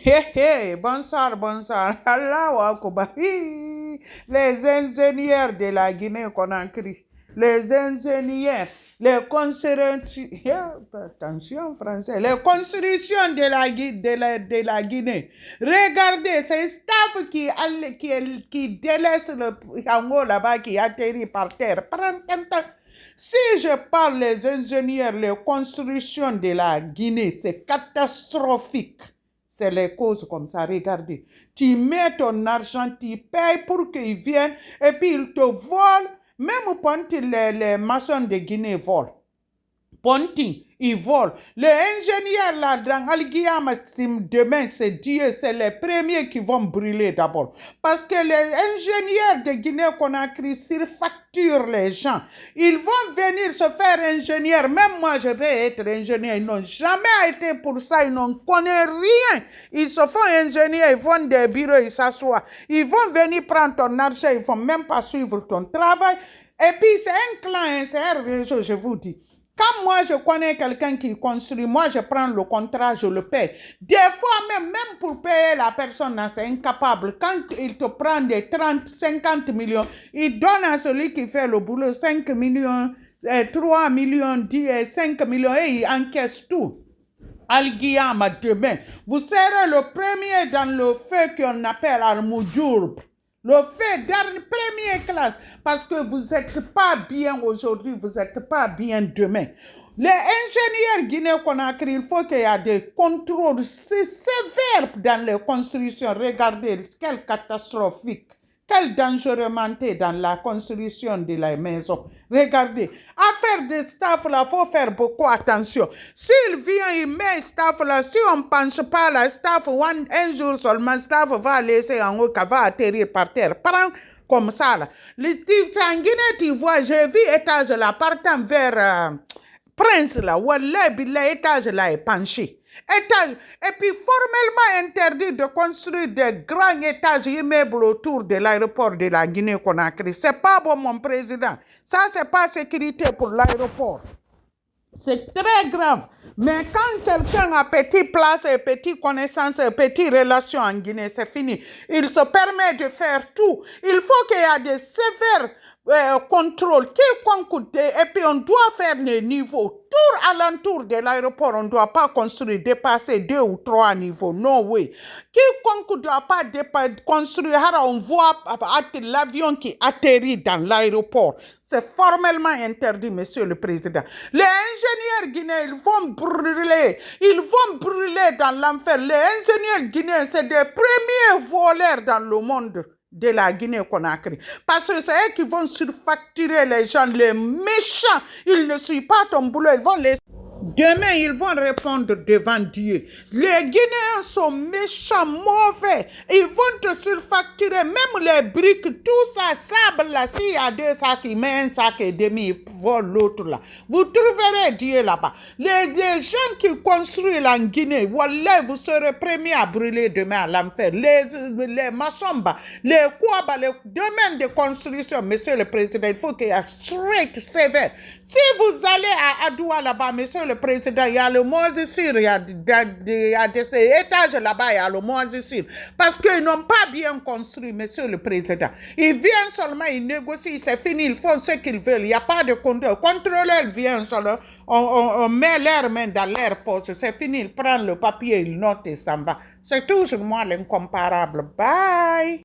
Hé, hé, bonsoir, bonsoir. Allahu Akbar. Hi. Les ingénieurs de la Guinée-Conakry, les ingénieurs, les constructions, attention français, les constructions de la Guinée. Regardez, c'est staff qui délaisse le Yango là-bas, qui atterrit par terre. Si je parle les ingénieurs, les constructions de la Guinée, c'est catastrophique. C'est les causes comme ça, regardez. Tu mets ton argent, tu payes pour qu'ils viennent et puis ils te volent. Même quand les maçons de Guinée volent. Ponting, ils volent. Les ingénieurs là, dans Al-Guillaume, demain, c'est Dieu, c'est les premiers qui vont brûler d'abord. Parce que les ingénieurs de Guinée-Conakry surfacturent les gens. Ils vont venir se faire ingénieur. Même moi, je vais être ingénieur. Ils n'ont jamais été pour ça. Ils n'en connaissent rien. Ils se font ingénieur, ils font des bureaux, ils s'assoient. Ils vont venir prendre ton argent, ils ne vont même pas suivre ton travail. Et puis, c'est un clan, c'est un réseau, je vous dis. Quand moi, je connais quelqu'un qui construit, moi, je prends le contrat, je le paye. Des fois, même pour payer la personne, c'est incapable. Quand il te prend des 30, 50 millions, il donne à celui qui fait le boulot 5 millions, 3 millions, 10, 5 millions, et il encaisse tout. Al-Guillaume, demain, vous serez le premier dans le feu qu'on appelle Al-Moujourb. Le fait de première classe, parce que vous n'êtes pas bien aujourd'hui, vous n'êtes pas bien demain. Les ingénieurs Guinée-Conakry, il faut qu'il y ait des contrôles sévères dans les constructions. Regardez, quelle catastrophique, quelle dangerosité dans la construction de la maison. Regardez, affaire de staff là, il faut faire beaucoup attention. S'il vient, il met staff là, si on ne pense pas la staff, un jour seulement, staff va laisser en haut, va atterrir par terre. Prends comme ça là. En Guinée, tu vois, j'ai vu étage là, partant vers Prince là, où l'étage là est penché. Étage. Et puis formellement interdit de construire des grands étages immeubles autour de l'aéroport de la Guinée-Conakry. C'est pas bon, mon président. Ça, c'est pas sécurité pour l'aéroport. C'est très grave. Mais quand quelqu'un a petite place, et petite connaissance, et petite relation en Guinée, c'est fini. Il se permet de faire tout. Il faut qu'il y ait des sévères contrôles. Et puis on doit faire les niveaux. Tout alentour de l'aéroport, on ne doit pas construire, dépasser 2 ou 3 niveaux. No way. Quiconque ne doit pas construire, on voit l'avion qui atterrit dans l'aéroport. C'est formellement interdit, monsieur le président. Les ingénieurs guinéens, ils vont brûler dans l'enfer. Les ingénieurs guinéens, c'est des premiers voleurs dans le monde de la Guinée-Conakry. Parce que c'est eux qui vont surfacturer les gens, les méchants. Ils ne suivent pas ton boulot, ils vont les... Demain, ils vont répondre devant Dieu. Les Guinéens sont méchants, mauvais. Ils vont te surfacturer, même les briques, tout ça, sable là. S'il y a 2 sacs, ils mettent un sac et demi, ils volent l'autre là. Vous trouverez Dieu là-bas. Les gens qui construisent en Guinée, wallah, vous serez premiers à brûler demain à l'enfer. Les maçons, les Kouaba, les domaines de construction, monsieur le président, il faut qu'il y ait straight, sévère. Si vous allez à Adoua là-bas, monsieur le président, il y a le moisissure, il y a des étages là-bas, il y a le moisissure. Parce qu'ils n'ont pas bien construit, monsieur le président. Ils viennent seulement, ils négocient, c'est fini, ils font ce qu'ils veulent. Il n'y a pas de contrôle. Contrôleur vient seulement, on met leurs mains dans leur poche, c'est fini, ils prennent le papier, ils notent et s'en va. C'est toujours moi l'incomparable. Bye!